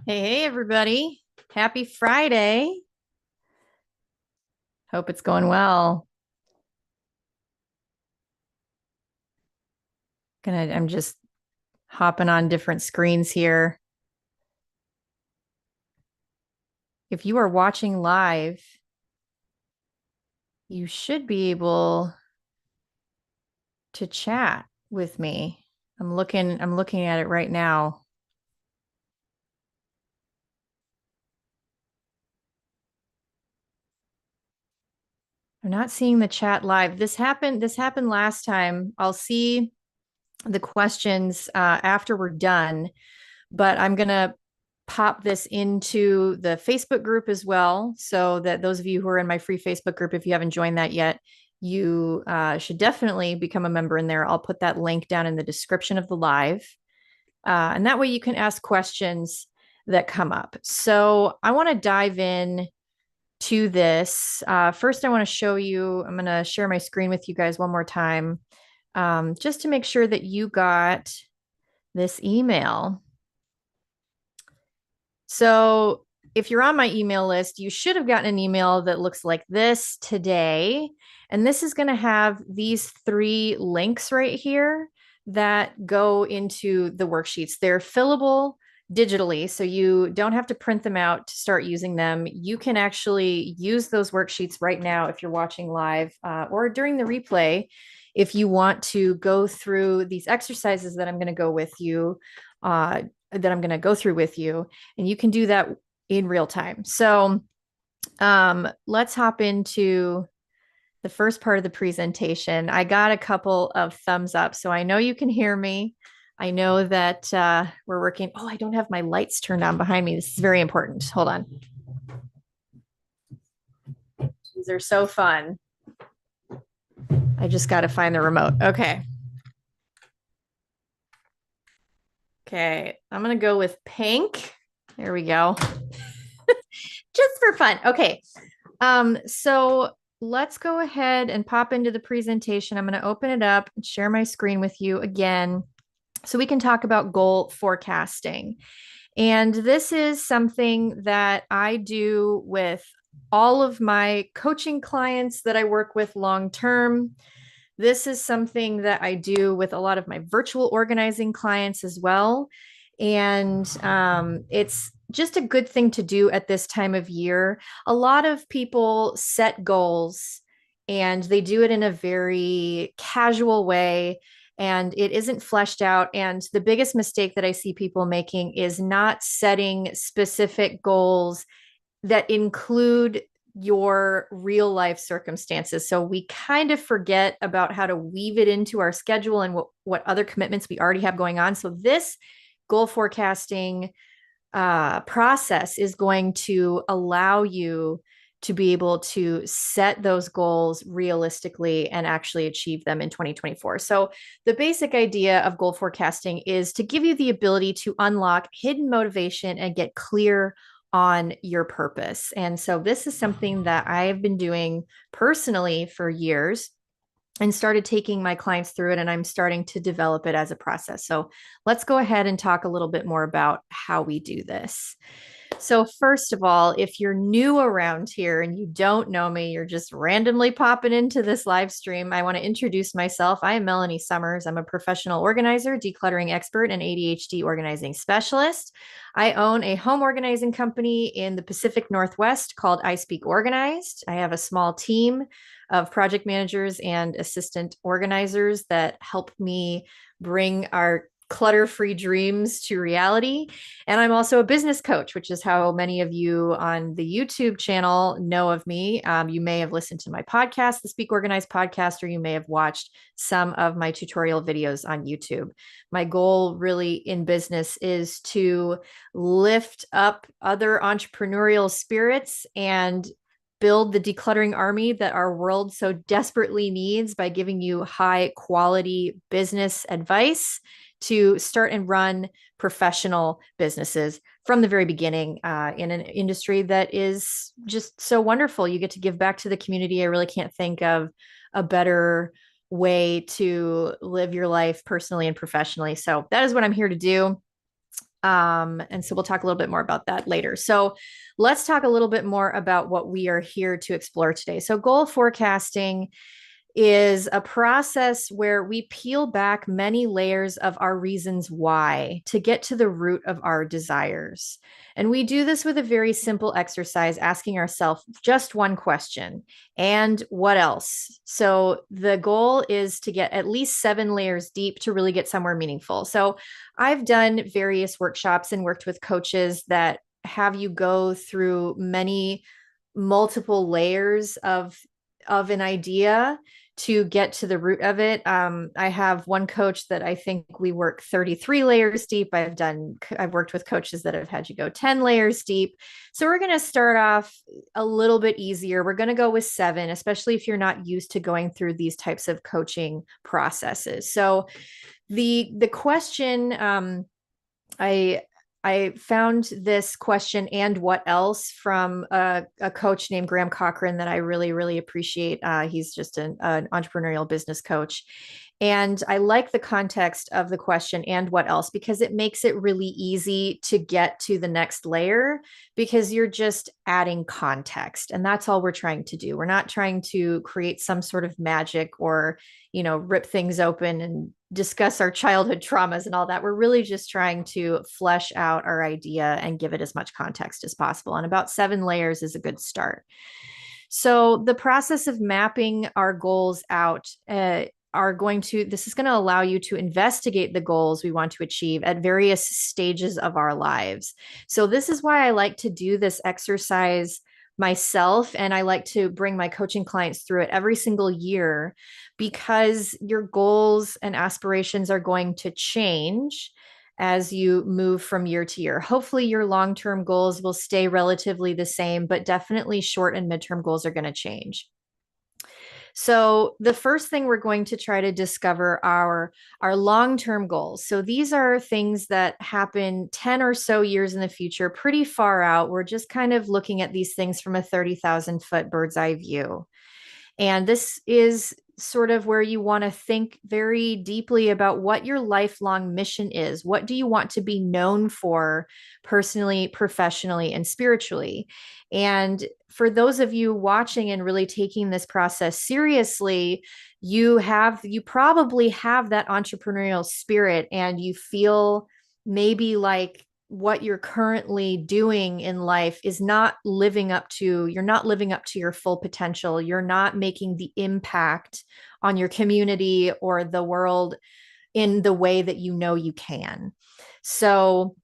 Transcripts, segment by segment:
Hey, everybody. Happy Friday. Hope it's going well. I'm just hopping on different screens here. If you are watching live, you should be able to chat with me. I'm looking at it right now. I'm not seeing the chat live. This happened last time. I'll see the questions after we're done, but I'm gonna pop this into the Facebook group as well, so that those of you who are in my free Facebook group, if you haven't joined that yet, you should definitely become a member in there. I'll put that link down in the description of the live, and that way you can ask questions that come up. So I want to dive in to this. First, I want to show you. I'm going to share my screen with you guys one more time, just to make sure that you got this email. So if you're on my email list, you should have gotten an email that looks like this today. And this is going to have these three links right here that go into the worksheets. They're fillable digitally, so you don't have to print them out to start using them. You can actually use those worksheets right now if you're watching live, or during the replay if you want to go through these exercises that I'm going to go with you. That I'm going to go through with you, and you can do that in real time. So let's hop into the first part of the presentation. I got a couple of thumbs up, so I know you can hear me. I know that we're working. Oh, I don't have my lights turned on behind me. This is very important. Hold on. These are so fun. I just got to find the remote. Okay. Okay. I'm going to go with pink. There we go. Just for fun. Okay. So let's go ahead and pop into the presentation. I'm going to open it up and share my screen with you again so we can talk about goal forecasting. And this is something that I do with all of my coaching clients that I work with long term. This is something that I do with a lot of my virtual organizing clients as well. And it's just a good thing to do at this time of year. A lot of people set goals and they do it in a very casual way, and it isn't fleshed out. And the biggest mistake that I see people making is not setting specific goals that include your real life circumstances. So we kind of forget about how to weave it into our schedule and what other commitments we already have going on. So this goal forecasting process is going to allow you to be able to set those goals realistically and actually achieve them in 2024. So, the basic idea of goal forecasting is to give you the ability to unlock hidden motivation and get clear on your purpose. And so, this is something that I have been doing personally for years and started taking my clients through it, and I'm starting to develop it as a process. So let's go ahead and talk a little bit more about how we do this. So, first of all, if you're new around here and you don't know me, you're just randomly popping into this live stream, I want to introduce myself. I am Melanie Summers. I'm a professional organizer, decluttering expert, and ADHD organizing specialist. I own a home organizing company in the Pacific Northwest called I Speak Organized. I have a small team of project managers and assistant organizers that help me bring our clutter-free dreams to reality. And I'm also a business coach, which is how many of you on the YouTube channel know of me. You may have listened to my podcast, the Speak Organized podcast, or you may have watched some of my tutorial videos on YouTube. My goal really in business is to lift up other entrepreneurial spirits and build the decluttering army that our world so desperately needs by giving you high quality business advice to start and run professional businesses from the very beginning, in an industry that is just so wonderful. You get to give back to the community. I really can't think of a better way to live your life personally and professionally. So that is what I'm here to do. And so we'll talk a little bit more about that later. So let's talk a little bit more about what we are here to explore today. So goal forecasting is a process where we peel back many layers of our reasons why to get to the root of our desires. And we do this with a very simple exercise, asking ourselves just one question: and what else? So the goal is to get at least 7 layers deep to really get somewhere meaningful. So I've done various workshops and worked with coaches that have you go through many multiple layers of an idea to get to the root of it. I have one coach that I think we work 33 layers deep. I've worked with coaches that have had you go 10 layers deep. So we're going to start off a little bit easier. We're going to go with 7, especially if you're not used to going through these types of coaching processes. So the question, I I found this question, and what else, from a coach named Graham Cochran that I really, really appreciate. He's just an entrepreneurial business coach. And I like the context of the question, and what else, because it makes it really easy to get to the next layer because you're just adding context. And that's all we're trying to do. We're not trying to create some sort of magic or, rip things open and discuss our childhood traumas and all that. We're really just trying to flesh out our idea and give it as much context as possible. And about 7 layers is a good start. So the process of mapping our goals out this is going to allow you to investigate the goals we want to achieve at various stages of our lives. So this is why I like to do this exercise myself, and I like to bring my coaching clients through it every single year, because your goals and aspirations are going to change as you move from year to year. Hopefully your long-term goals will stay relatively the same, but definitely short and midterm goals are going to change. So the first thing we're going to try to discover are our long-term goals. So these are things that happen 10 or so years in the future, pretty far out. We're just kind of looking at these things from a 30,000-foot bird's eye view. And this is sort of where you want to think very deeply about what your lifelong mission is. What do you want to be known for personally, professionally, and spiritually? And for those of you watching and really taking this process seriously, you probably have that entrepreneurial spirit, and you feel maybe like what you're currently doing in life is you're not living up to your full potential. You're not making the impact on your community or the world in the way that you can. So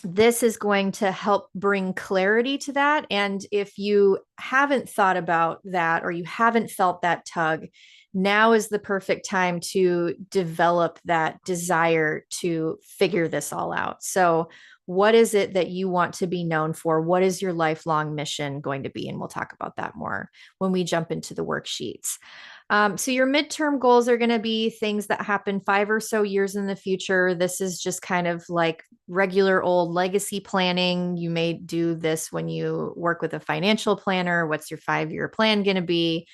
this is going to help bring clarity to that. And if you haven't thought about that, or you haven't felt that tug, now is the perfect time to develop that desire to figure this all out. So what is it that you want to be known for? What is your lifelong mission going to be? And we'll talk about that more when we jump into the worksheets. So your midterm goals are going to be things that happen 5 or so years in the future. This is just kind of like regular old legacy planning. You may do this when you work with a financial planner. What's your 5-year plan going to be?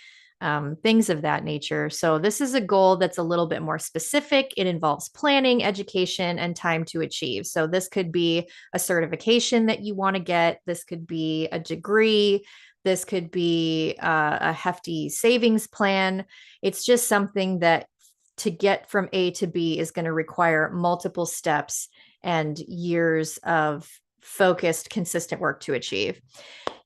Things of that nature. So this is a goal that's a little bit more specific. It involves planning, education, and time to achieve. So this could be a certification that you want to get. This could be a degree. This could be a hefty savings plan. It's just something that, to get from A to B, is going to require multiple steps and years of focused, consistent work to achieve.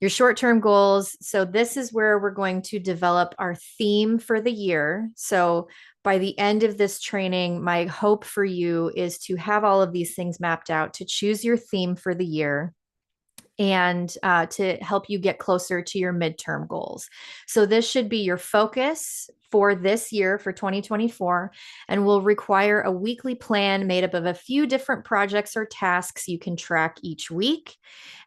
Your short-term goals. So this is where we're going to develop our theme for the year. So by the end of this training, my hope for you is to have all of these things mapped out, to choose your theme for the year, and to help you get closer to your midterm goals. So this should be your focus for this year, for 2024, and will require a weekly plan made up of a few different projects or tasks you can track each week.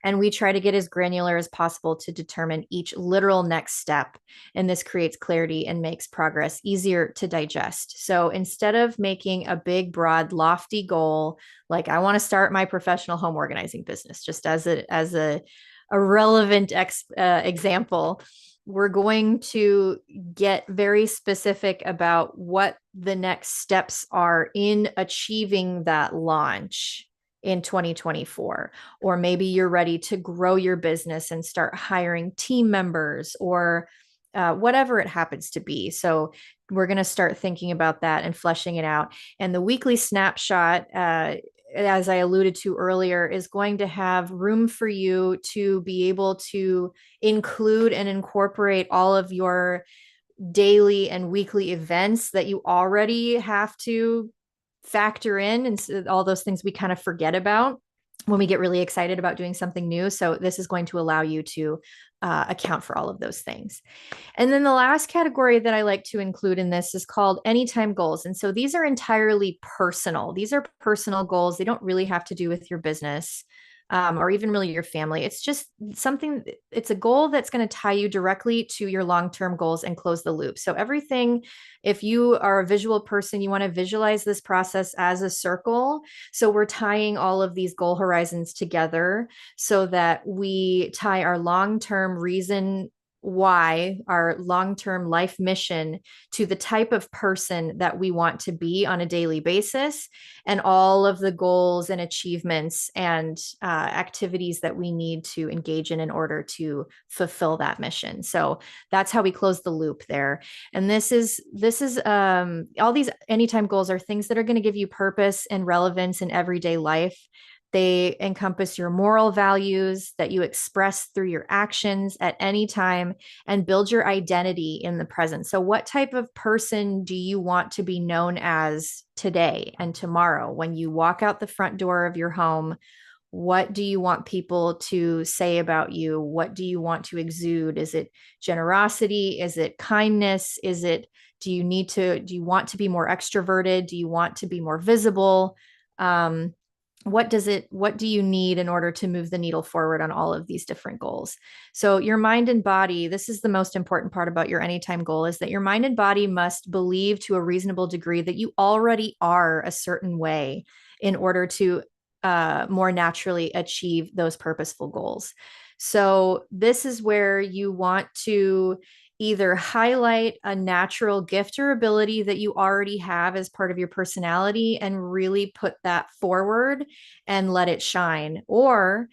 And we try to get as granular as possible to determine each literal next step. And this creates clarity and makes progress easier to digest. So instead of making a big, broad, lofty goal, like I want to start my professional home organizing business, just as a relevant example, we're going to get very specific about what the next steps are in achieving that launch. in 2024. Or maybe you're ready to grow your business and start hiring team members, or whatever it happens to be. So we're going to start thinking about that and fleshing it out. And the weekly snapshot, as I alluded to earlier, is going to have room for you to be able to include and incorporate all of your daily and weekly events that you already have to factor in, and all those things we kind of forget about when we get really excited about doing something new. So this is going to allow you to account for all of those things. And then the last category that I like to include in this is called anytime goals. And so these are entirely personal. These are personal goals. They don't really have to do with your business, or even really your family. It's just something, it's a goal that's going to tie you directly to your long-term goals and close the loop. So everything, if you are a visual person, you want to visualize this process as a circle. So we're tying all of these goal horizons together so that we tie our long-term reason why, our long-term life mission, to the type of person that we want to be on a daily basis, and all of the goals and achievements and activities that we need to engage in order to fulfill that mission. So that's how we close the loop there. And this is all these anytime goals are things that are going to give you purpose and relevance in everyday life. They encompass your moral values that you express through your actions at any time, and build your identity in the present. So, what type of person do you want to be known as today and tomorrow? When you walk out the front door of your home, what do you want people to say about you? What do you want to exude? Is it generosity? Is it kindness? Do you want to be more extroverted? Do you want to be more visible? What do you need in order to move the needle forward on all of these different goals? So your mind and body, this is the most important part about your anytime goal, is that your mind and body must believe to a reasonable degree that you already are a certain way in order to more naturally achieve those purposeful goals. So this is where you want to either highlight a natural gift or ability that you already have as part of your personality and really put that forward and let it shine. Or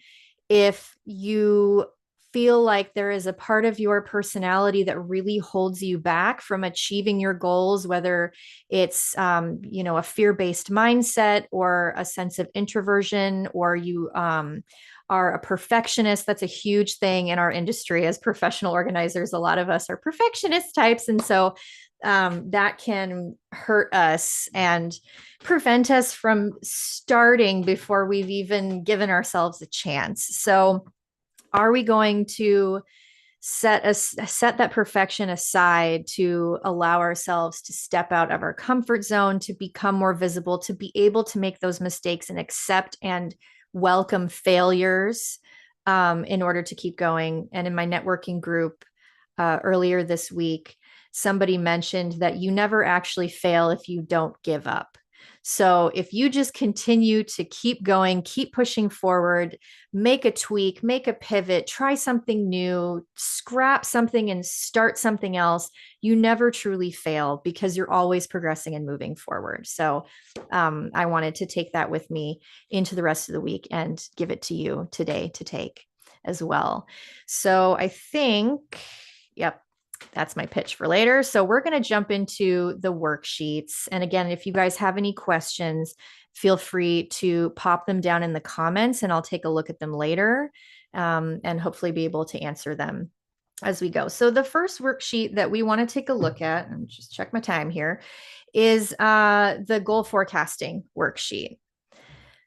if you feel like there is a part of your personality that really holds you back from achieving your goals, whether it's a fear-based mindset or a sense of introversion, or you are a perfectionist. That's a huge thing in our industry as professional organizers. A lot of us are perfectionist types. And so that can hurt us and prevent us from starting before we've even given ourselves a chance. So are we going to set that perfection aside to allow ourselves to step out of our comfort zone, to become more visible, to be able to make those mistakes and accept and welcome failures in order to keep going? And in my networking group earlier this week, somebody mentioned that you never actually fail if you don't give up. So if you just continue to keep going, keep pushing forward, make a tweak, make a pivot, try something new, scrap something and start something else, you never truly fail because you're always progressing and moving forward. So I wanted to take that with me into the rest of the week and give it to you today to take as well. So I think, yep, that's my pitch for later. So we're going to jump into the worksheets. And again, if you guys have any questions, feel free to pop them down in the comments and I'll take a look at them later and hopefully be able to answer them as we go. So the first worksheet that we want to take a look at, and just check my time here, is the goal forecasting worksheet.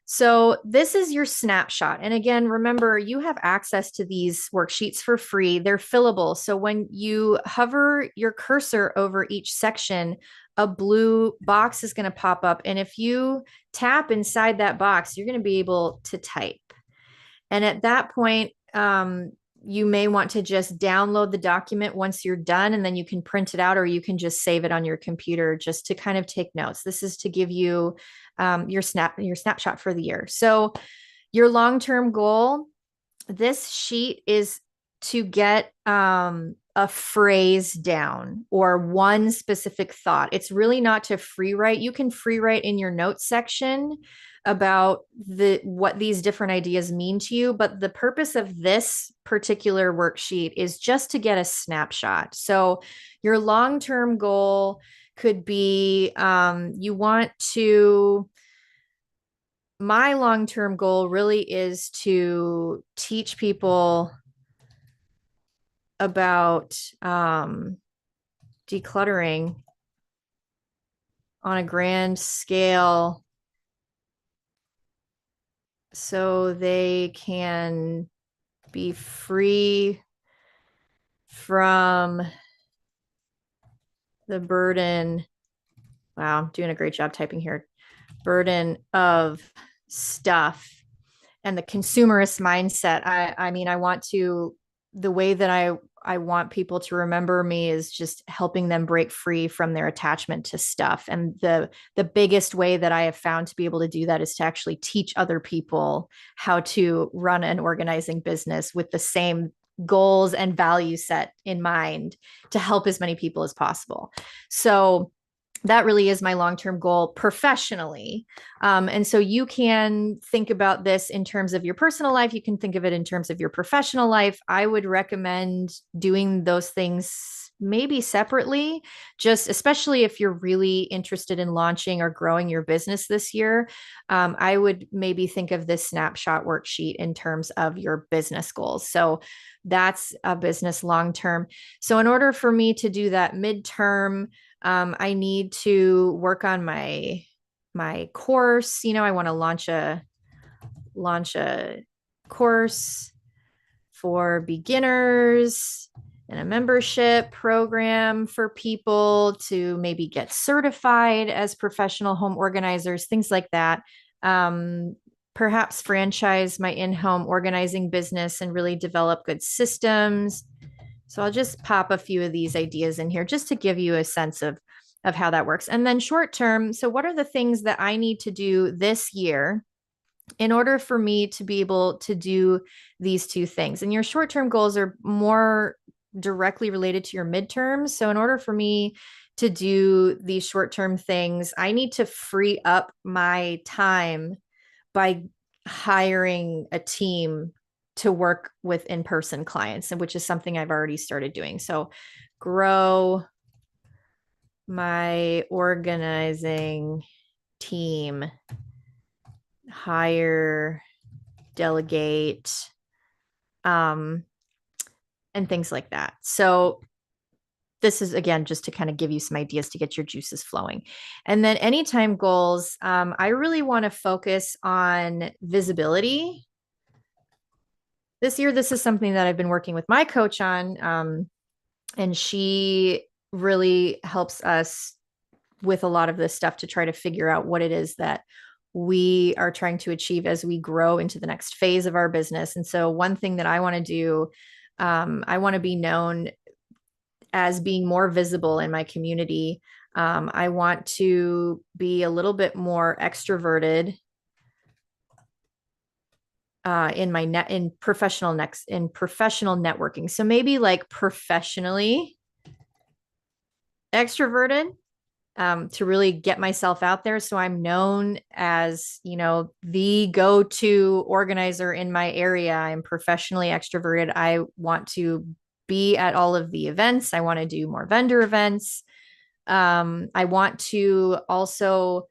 So this is your snapshot. And again, remember, you have access to these worksheets for free. They're fillable. So when you hover your cursor over each section, a blue box is going to pop up. And if you tap inside that box, you're going to be able to type. And at that point, you may want to just download the document once you're done, and then you can print it out, or you can just save it on your computer just to kind of take notes. This is to give you your snapshot for the year. So your long-term goal, this sheet is to get a phrase down or one specific thought. It's really not to free write. You can free write in your notes section, about what these different ideas mean to you, but the purpose of this particular worksheet is just to get a snapshot. So your long-term goal could be you want to my long-term goal really is to teach people about decluttering on a grand scale so they can be free from the burden. Wow, I'm doing a great job typing here. Burden of stuff and the consumerist mindset. I mean, I want to, the way that I want people to remember me is just helping them break free from their attachment to stuff. And the biggest way that I have found to be able to do that is to actually teach other people how to run an organizing business with the same goals and value set in mind to help as many people as possible. So that really is my long-term goal professionally. And so you can think about this in terms of your personal life. You can think of it in terms of your professional life. I would recommend doing those things maybe separately, just especially if you're really interested in launching or growing your business this year. I would maybe think of this snapshot worksheet in terms of your business goals. So that's a business long-term. So in order for me to do that midterm, I need to work on my course. I want to launch a course for beginners and a membership program for people to maybe get certified as professional home organizers, things like that. Perhaps franchise my in-home organizing business and really develop good systems. So I'll just pop a few of these ideas in here just to give you a sense of how that works. And then short term, so what are the things that I need to do this year in order for me to be able to do these two things? And your short term goals are more directly related to your midterms. So in order for me to do these short term things, I need to free up my time by hiring a team to work with in-person clients, and which is something I've already started doing. So grow my organizing team, hire, delegate, and things like that. So this is, again, just to kind of give you some ideas to get your juices flowing. And then anytime goals, I really want to focus on visibility. This year, this is something that I've been working with my coach on, and she really helps us with a lot of this stuff to try to figure out what it is that we are trying to achieve as we grow into the next phase of our business. And so one thing that I want to do, I want to be known as being more visible in my community. I want to be a little bit more extroverted in professional networking. So maybe like professionally extroverted, to really get myself out there. So I'm known as, the go-to organizer in my area. I'm professionally extroverted. I want to be at all of the events. I want to do more vendor events. I want to also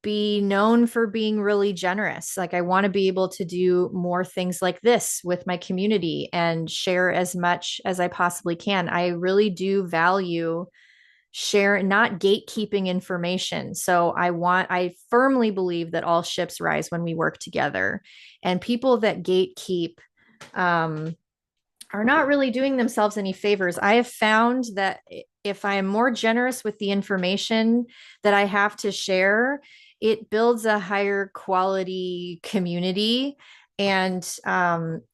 be known for being really generous. Like I want to be able to do more things like this with my community and share as much as I possibly can. I really do value share, not gatekeeping information. So I firmly believe that all ships rise when we work together, and people that gatekeep, are not really doing themselves any favors. I have found that if I am more generous with the information that I have to share, it builds a higher quality community, and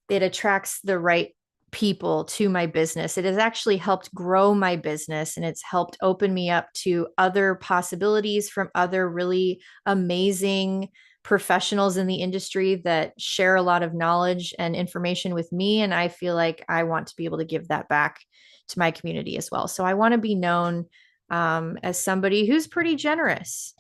it attracts the right people to my business. It has actually helped grow my business, and it's helped open me up to other possibilities from other really amazing professionals in the industry that share a lot of knowledge and information with me. And I feel like I want to be able to give that back to my community as well. So I want to be known as somebody who's pretty generous.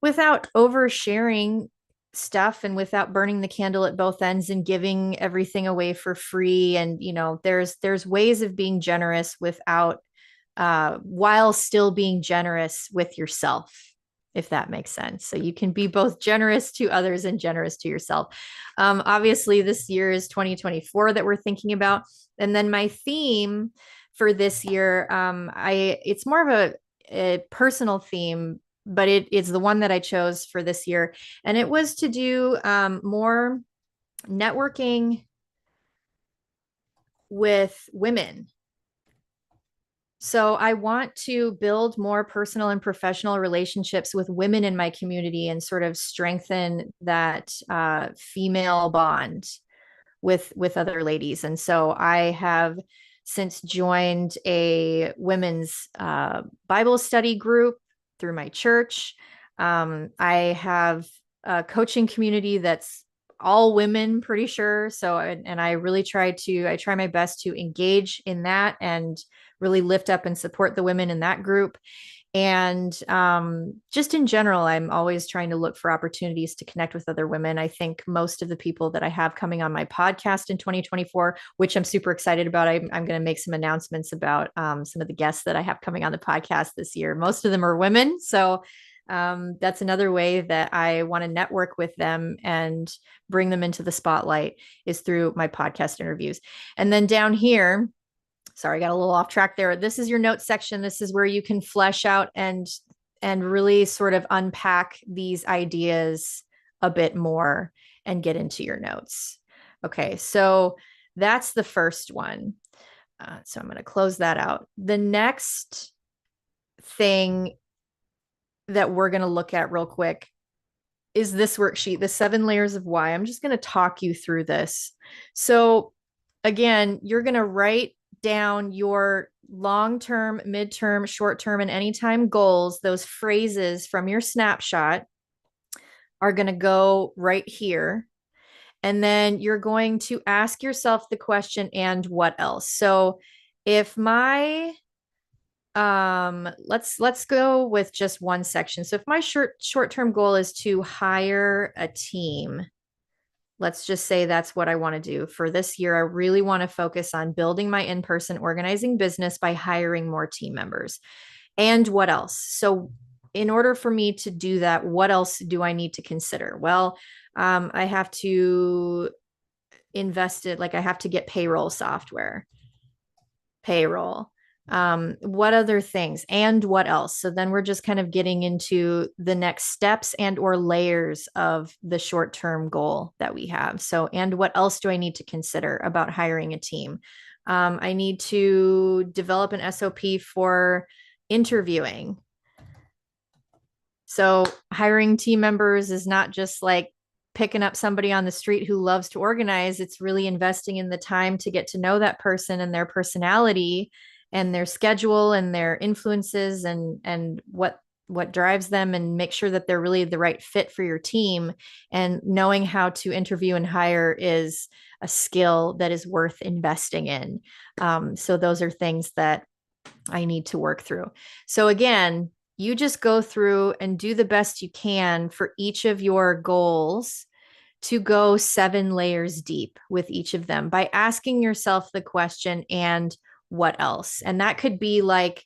without oversharing stuff and without burning the candle at both ends and giving everything away for free. And, there's ways of being generous without, while still being generous with yourself, if that makes sense. So you can be both generous to others and generous to yourself. Obviously, this year is 2024 that we're thinking about. And then my theme for this year, it's more of a personal theme, but it's the one that I chose for this year. And it was to do more networking with women. So I want to build more personal and professional relationships with women in my community and sort of strengthen that female bond with other ladies. And so I have since joined a women's Bible study group through my church. I have a coaching community that's all women, pretty sure. So, and I really I try my best to engage in that and really lift up and support the women in that group. And just in general, I'm always trying to look for opportunities to connect with other women. I think most of the people that I have coming on my podcast in 2024, which I'm super excited about, I'm going to make some announcements about some of the guests that I have coming on the podcast this year. Most of them are women. So that's another way that I want to network with them and bring them into the spotlight is through my podcast interviews. And then down here, sorry, I got a little off track there. This is your notes section. This is where you can flesh out and really sort of unpack these ideas a bit more and get into your notes. Okay, so that's the first one. So I'm going to close that out. The next thing that we're going to look at real quick is this worksheet, the 7 layers of why. I'm just going to talk you through this. So again, you're going to write down your long-term, mid-term, short-term, and anytime goals. Those phrases from your snapshot are going to go right here. And then you're going to ask yourself the question, and what else? So if my let's go with just one section. So if my short-term goal is to hire a team, let's just say that's what I want to do for this year. I really want to focus on building my in-person organizing business by hiring more team members. And what else? So in order for me to do that, what else do I need to consider? Well, I have to invest it, like I have to get payroll software, payroll. What other things and what else? So then we're just kind of getting into the next steps and or layers of the short-term goal that we have. So, and what else do I need to consider about hiring a team? I need to develop an SOP for interviewing. So hiring team members is not just like picking up somebody on the street who loves to organize. It's really investing in the time to get to know that person and their personality and their schedule and their influences and what drives them, and make sure that they're really the right fit for your team. And knowing how to interview and hire is a skill that is worth investing in. So those are things that I need to work through. So again, you just go through and do the best you can for each of your goals to go 7 layers deep with each of them by asking yourself the question, and what else? And that could be like,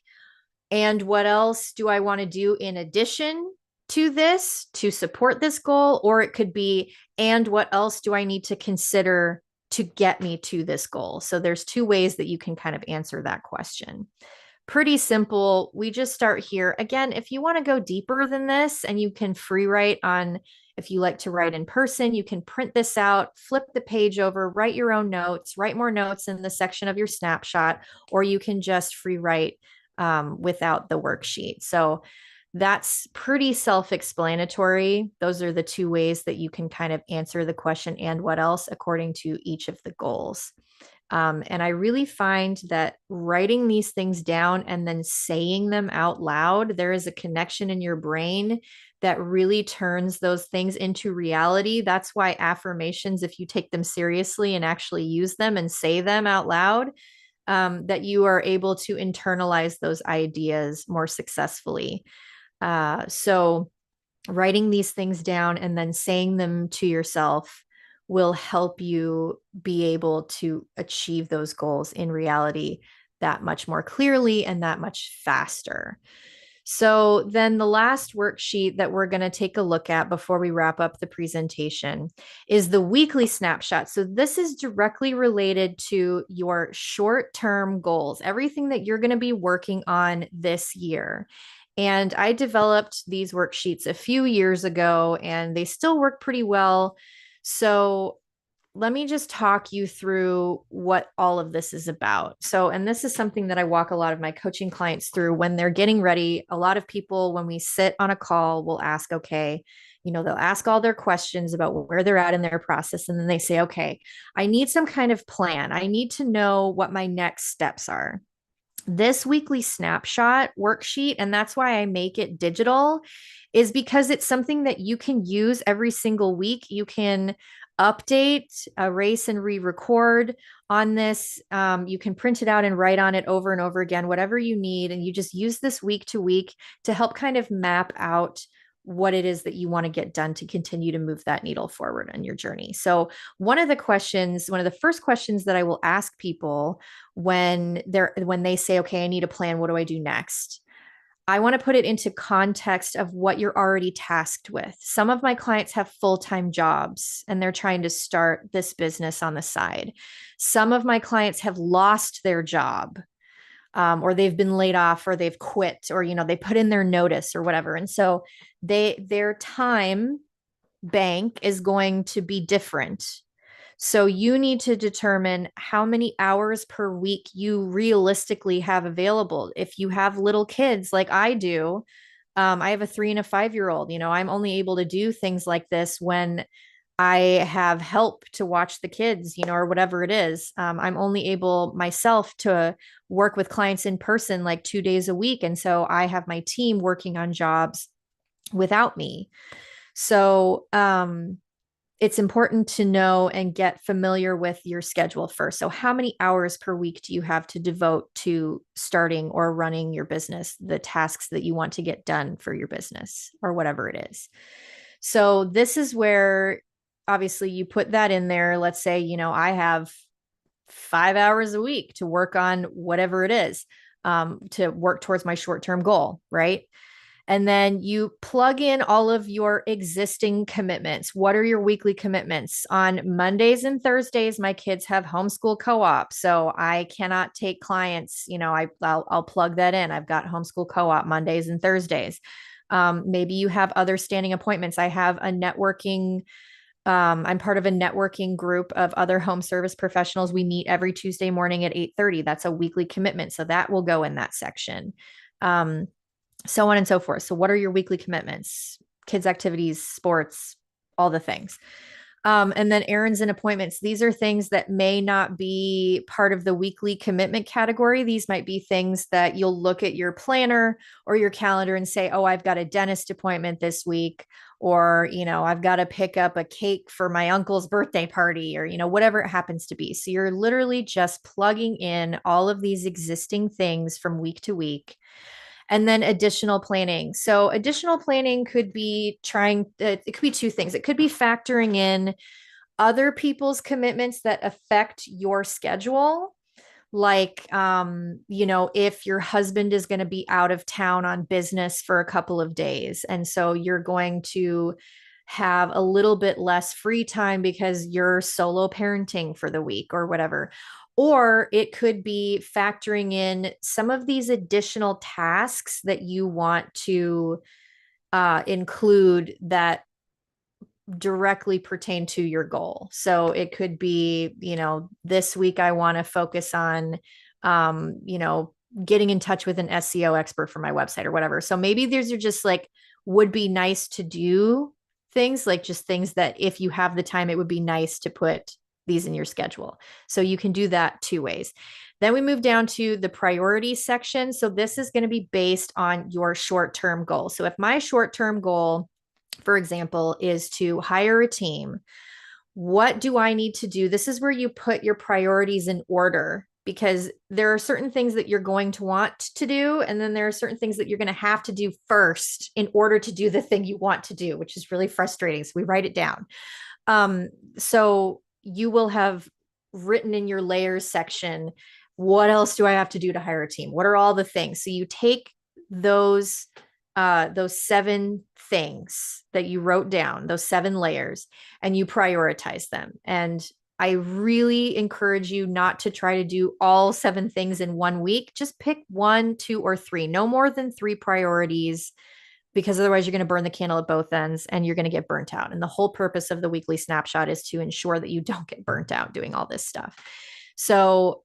and what else do I want to do in addition to this to support this goal? Or it could be, and what else do I need to consider to get me to this goal? So there's 2 ways that you can kind of answer that question. Pretty simple. We just start here. Again, if you want to go deeper than this and you can free write on, if you like to write in person, you can print this out, flip the page over, write your own notes, write more notes in the section of your snapshot, or you can just free write without the worksheet. So that's pretty self-explanatory. Those are the 2 ways that you can kind of answer the question, and what else, according to each of the goals. And I really find that writing these things down and then saying them out loud, there is a connection in your brain that really turns those things into reality. That's why affirmations, if you take them seriously and actually use them and say them out loud, that you are able to internalize those ideas more successfully. So writing these things down and then saying them to yourself will help you be able to achieve those goals in reality that much more clearly and that much faster. So then the last worksheet that we're going to take a look at before we wrap up the presentation is the weekly snapshot. So this is directly related to your short-term goals, everything that you're going to be working on this year. And I developed these worksheets a few years ago and they still work pretty well. So let me just talk you through what all of this is about. So, and this is something that I walk a lot of my coaching clients through when they're getting ready. A lot of people, when we sit on a call, will ask, okay, they'll ask all their questions about where they're at in their process. And then they say, okay, I need some kind of plan. I need to know what my next steps are. This weekly snapshot worksheet, and that's why I make it digital, is because it's something that you can use every single week. You can update, erase, and re-record on this. You can print it out and write on it over and over again, whatever you need. And you just use this week to week to help kind of map out what it is that you want to get done to continue to move that needle forward on your journey. So one of the first questions that I will ask people when they say, okay, I need a plan, what do I do next? I want to put it into context of what you're already tasked with. Some of my clients have full-time jobs and they're trying to start this business on the side. Some of my clients have lost their job, or they've been laid off, or they've quit, or they put in their notice or whatever. And so their time bank is going to be different. So you need to determine how many hours per week you realistically have available. If you have little kids like I do, I have a 3 and a 5-year-old. I'm only able to do things like this when I have help to watch the kids, or whatever it is. I'm only able myself to work with clients in person like 2 days a week. And so I have my team working on jobs without me. So, it's important to know and get familiar with your schedule first. So, how many hours per week do you have to devote to starting or running your business, the tasks that you want to get done for your business or whatever it is? So, this is where obviously you put that in there. Let's say, I have 5 hours a week to work on whatever it is, to work towards my short-term goal, right? And then you plug in all of your existing commitments. What are your weekly commitments? On Mondays and Thursdays, my kids have homeschool co-op. So I cannot take clients, I'll plug that in. I've got homeschool co-op Mondays and Thursdays. Maybe you have other standing appointments. I have a networking, I'm part of a networking group of other home service professionals. We meet every Tuesday morning at 8:30. That's a weekly commitment. So that will go in that section. So on and so forth. So what are your weekly commitments? Kids activities, sports, all the things. And then errands and appointments. These are things that may not be part of the weekly commitment category. These might be things that you'll look at your planner or your calendar and say, oh, I've got a dentist appointment this week, or, I've got to pick up a cake for my uncle's birthday party, or, whatever it happens to be. So you're literally just plugging in all of these existing things from week to week. And then additional planning. So additional planning could be it could be two things. It could be factoring in other people's commitments that affect your schedule. Like, if your husband is going to be out of town on business for a couple of days. And so you're going to have a little bit less free time because you're solo parenting for the week or whatever. Or it could be factoring in some of these additional tasks that you want to include that directly pertain to your goal. So it could be, this week I want to focus on, getting in touch with an SEO expert for my website or whatever. So maybe these are just like would be nice to do things, like just things that if you have the time, it would be nice to put these in your schedule. So you can do that two ways. Then we move down to the priority section. So this is going to be based on your short-term goal. So if my short-term goal, for example, is to hire a team, what do I need to do? This is where you put your priorities in order because there are certain things that you're going to want to do. And then there are certain things that you're going to have to do first in order to do the thing you want to do, which is really frustrating. So we write it down. So you will have written in your layers section, what else do I have to do to hire a team? What are all the things? So you take those 7 things that you wrote down, those 7 layers, and you prioritize them. And I really encourage you not to try to do all 7 things in one week. Just pick 1, 2, or 3, no more than 3 priorities, because otherwise you're going to burn the candle at both ends and you're going to get burnt out. And the whole purpose of the weekly snapshot is to ensure that you don't get burnt out doing all this stuff. So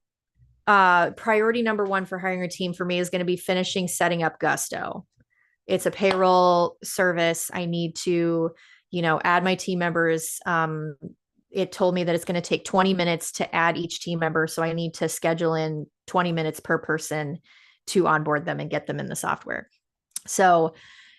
priority number 1 for hiring a team for me is going to be finishing setting up Gusto. It's a payroll service. I need to, add my team members. It told me that it's going to take 20 minutes to add each team member. So I need to schedule in 20 minutes per person to onboard them and get them in the software. So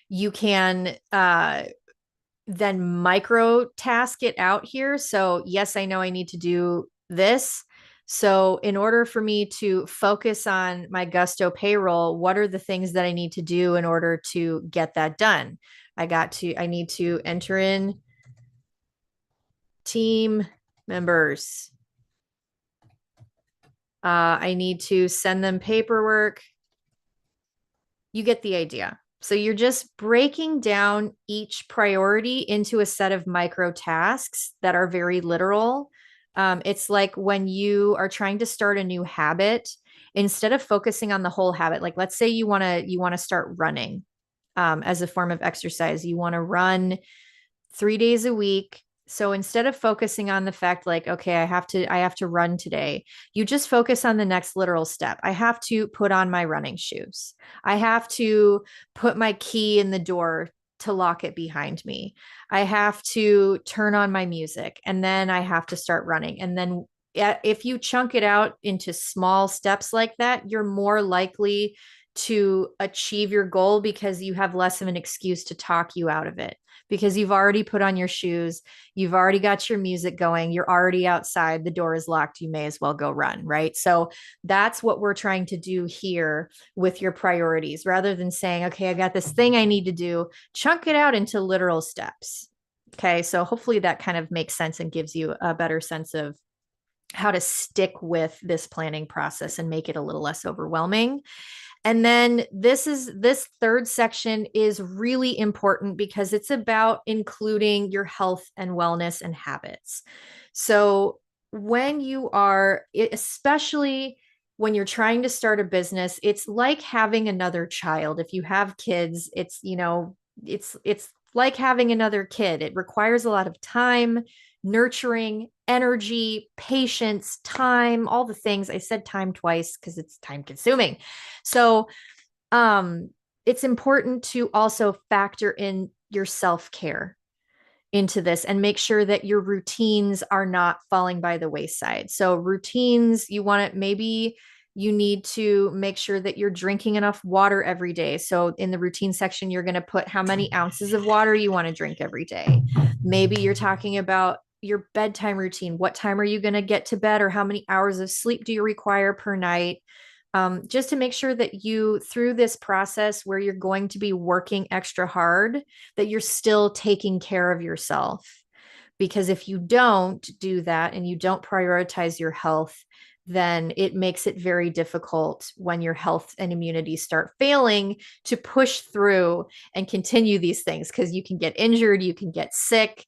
you can then micro task it out here. So yes, I know I need to do this. So in order for me to focus on my Gusto payroll, what are the things that I need to do in order to get that done? I need to enter in team members. I need to send them paperwork. You get the idea. So you're just breaking down each priority into a set of micro tasks that are very literal. It's like when you are trying to start a new habit, instead of focusing on the whole habit, like let's say you want to start running as a form of exercise. You want to run 3 days a week. So instead of focusing on the fact like, okay, I have to run today, you just focus on the next literal step. I have to put on my running shoes. I have to put my key in the door to lock it behind me. I have to turn on my music, and then I have to start running. And then if you chunk it out into small steps like that, you're more likely to achieve your goal because you have less of an excuse to talk you out of it, because you've already put on your shoes, you've already got your music going, you're already outside, the door is locked, you may as well go run, right? So that's what we're trying to do here with your priorities. Rather than saying, okay, I got this thing I need to do, chunk it out into literal steps. Okay, so hopefully that kind of makes sense and gives you a better sense of how to stick with this planning process and make it a little less overwhelming. And then this 3rd section is really important because it's about including your health and wellness and habits. So when you are, especially when you're trying to start a business, it's like having another child. If you have kids, it's like having another kid. It requires a lot of time, nurturing, energy, patience, time, all the things. I said time twice because it's time consuming. So it's important to also factor in your self-care into this and make sure that your routines are not falling by the wayside. So routines, maybe you need to make sure that you're drinking enough water every day. So in the routine section, you're going to put how many ounces of water you want to drink every day. Maybe you're talking about your bedtime routine. What time are you going to get to bed, or how many hours of sleep do you require per night? Just to make sure that you, through this process where you're going to be working extra hard, that you're still taking care of yourself. Because if you don't do that and you don't prioritize your health, then it makes it very difficult when your health and immunity start failing to push through and continue these things, because you can get injured, you can get sick.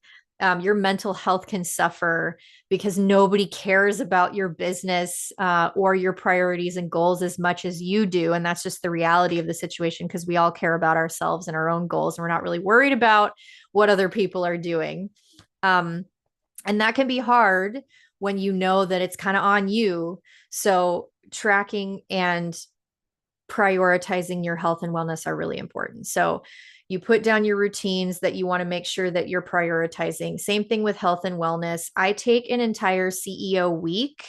Your mental health can suffer because nobody cares about your business or your priorities and goals as much as you do. And that's just the reality of the situation, because we all care about ourselves and our own goals, and we're not really worried about what other people are doing. And that can be hard when you know that it's kind of on you. So tracking and prioritizing your health and wellness are really important. So you put down your routines that you want to make sure that you're prioritizing. Same thing with health and wellness. I take an entire CEO week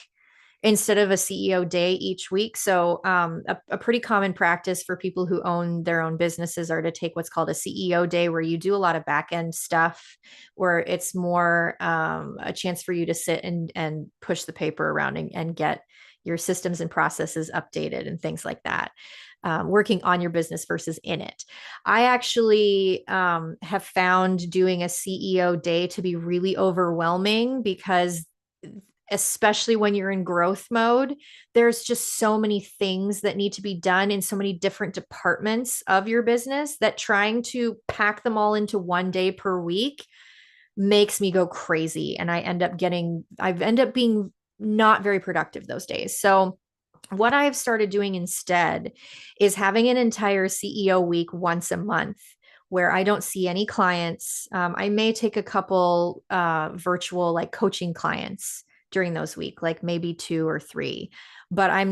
instead of a CEO day each week. So a pretty common practice for people who own their own businesses are to take what's called a CEO day, where you do a lot of back end stuff, where it's more a chance for you to sit and push the paper around and get your systems and processes updated and things like that. Working on your business versus in it. I actually have found doing a CEO day to be really overwhelming because, especially when you're in growth mode, there's just so many things that need to be done in so many different departments of your business that trying to pack them all into one day per week makes me go crazy. And I've ended up being not very productive those days. So what I've started doing instead is having an entire CEO week once a month where I don't see any clients. I may take a couple virtual like coaching clients during those week, like maybe 2 or 3, but I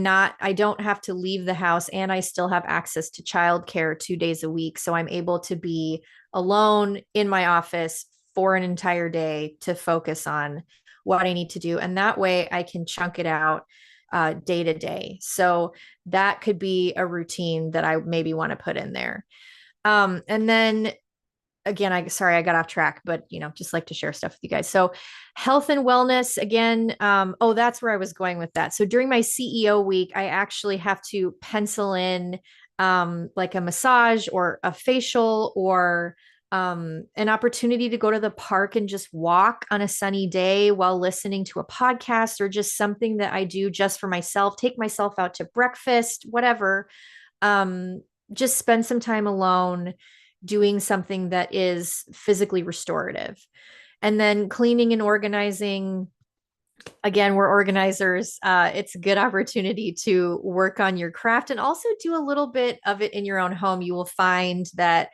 don't have to leave the house and I still have access to childcare 2 days a week. So I'm able to be alone in my office for an entire day to focus on what I need to do. And that way I can chunk it out day to day. So that could be a routine that I maybe want to put in there. And then again, I got off track, but just like to share stuff with you guys. So health and wellness again. That's where I was going with that. So during my CEO week, I actually have to pencil in like a massage or a facial or an opportunity to go to the park and just walk on a sunny day while listening to a podcast, or just something that I do just for myself, take myself out to breakfast, whatever. Just spend some time alone doing something that is physically restorative. And then cleaning and organizing. Again, we're organizers. It's a good opportunity to work on your craft and also do a little bit of it in your own home. You will find that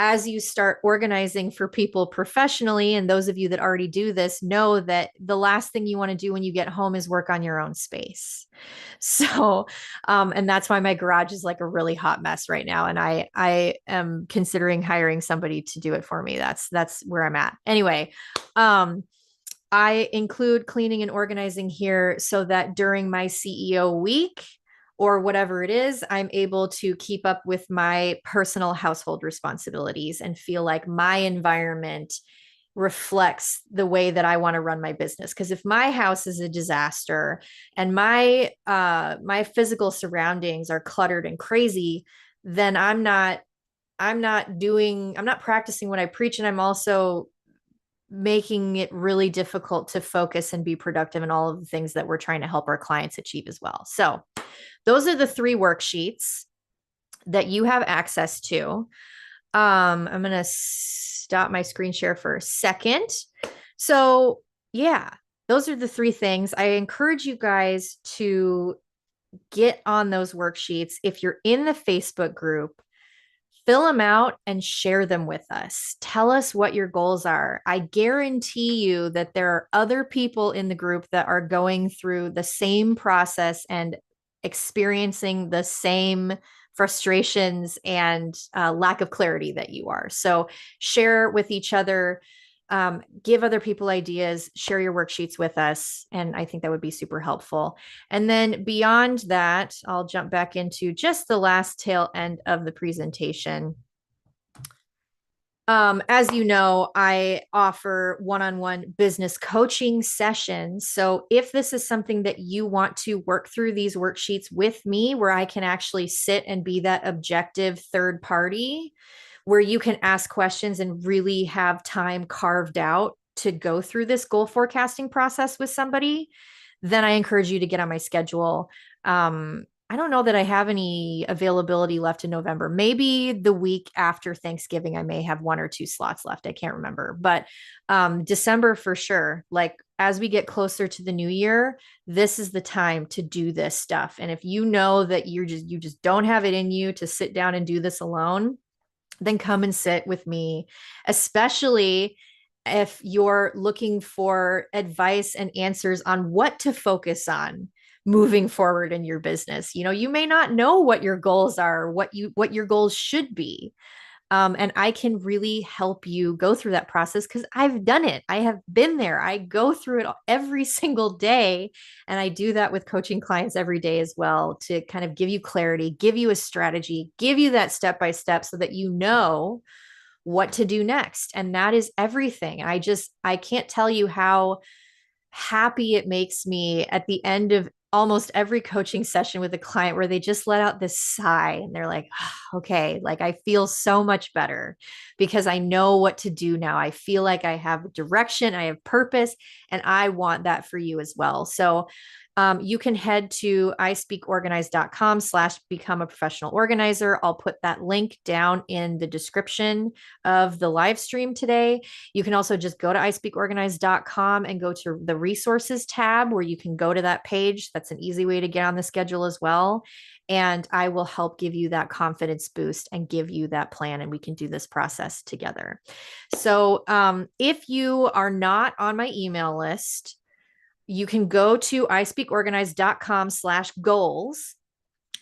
as you start organizing for people professionally, and those of you that already do this know that the last thing you want to do when you get home is work on your own space. So, and that's why my garage is like a really hot mess right now. And I am considering hiring somebody to do it for me. That's where I'm at. Anyway, I include cleaning and organizing here so that during my CEO week, or whatever it is, I'm able to keep up with my personal household responsibilities and feel like my environment reflects the way that I want to run my business. Because if my house is a disaster and my physical surroundings are cluttered and crazy, then I'm not practicing what I preach, and I'm also making it really difficult to focus and be productive in all of the things that we're trying to help our clients achieve as well. So those are the 3 worksheets that you have access to. I'm going to stop my screen share for a second. So yeah, those are the 3 things. I encourage you guys to get on those worksheets. If you're in the Facebook group, fill them out and share them with us. Tell us what your goals are. I guarantee you that there are other people in the group that are going through the same process and experiencing the same frustrations and lack of clarity that you are. So share with each other, give other people ideas, share your worksheets with us. And I think that would be super helpful. And then beyond that, I'll jump back into just the last tail end of the presentation. As you know, I offer one-on-one business coaching sessions. So if this is something that you want to work through these worksheets with me, where I can actually sit and be that objective third party, where you can ask questions and really have time carved out to go through this goal forecasting process with somebody, then I encourage you to get on my schedule. I don't know that I have any availability left in November. Maybe the week after Thanksgiving, I may have 1 or 2 slots left. I can't remember, but December for sure. Like as we get closer to the new year, this is the time to do this stuff. And if you know that you just don't have it in you to sit down and do this alone, then come and sit with me, especially if you're looking for advice and answers on what to focus on moving forward in your business. You may not know what your goals are, what your goals should be. And I can really help you go through that process because I've done it. I have been there. I go through it every single day. And I do that with coaching clients every day as well, to kind of give you clarity, give you a strategy, give you that step by step so that you know what to do next. And that is everything. I can't tell you how happy it makes me at the end of almost every coaching session with a client where they just let out this sigh and they're like, oh, okay, like I feel so much better because I know what to do now. I feel like I have direction, I have purpose, and I want that for you as well. So you can head to ispeakorganize.com/become a professional organizer. I'll put that link down in the description of the live stream today. You can also just go to ispeakorganize.com and go to the resources tab where you can go to that page. That's an easy way to get on the schedule as well. And I will help give you that confidence boost and give you that plan, and we can do this process together. So if you are not on my email list, you can go to ispeakorganize.com/goals,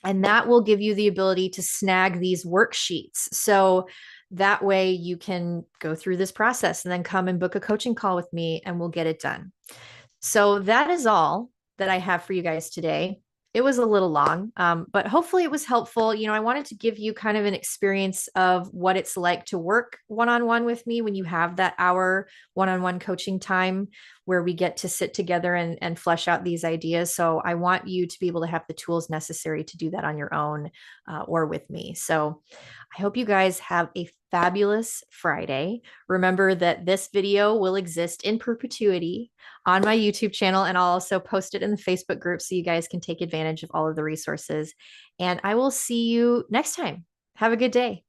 and that will give you the ability to snag these worksheets. So that way you can go through this process and then come and book a coaching call with me and we'll get it done. So that is all that I have for you guys today. It was a little long, but hopefully it was helpful. I wanted to give you kind of an experience of what it's like to work one-on-one with me when you have that hour one-on-one coaching time where we get to sit together and flesh out these ideas. So I want you to be able to have the tools necessary to do that on your own or with me. So I hope you guys have a fabulous Friday. Remember that this video will exist in perpetuity on my YouTube channel, and I'll also post it in the Facebook group so you guys can take advantage of all of the resources. And I will see you next time. Have a good day.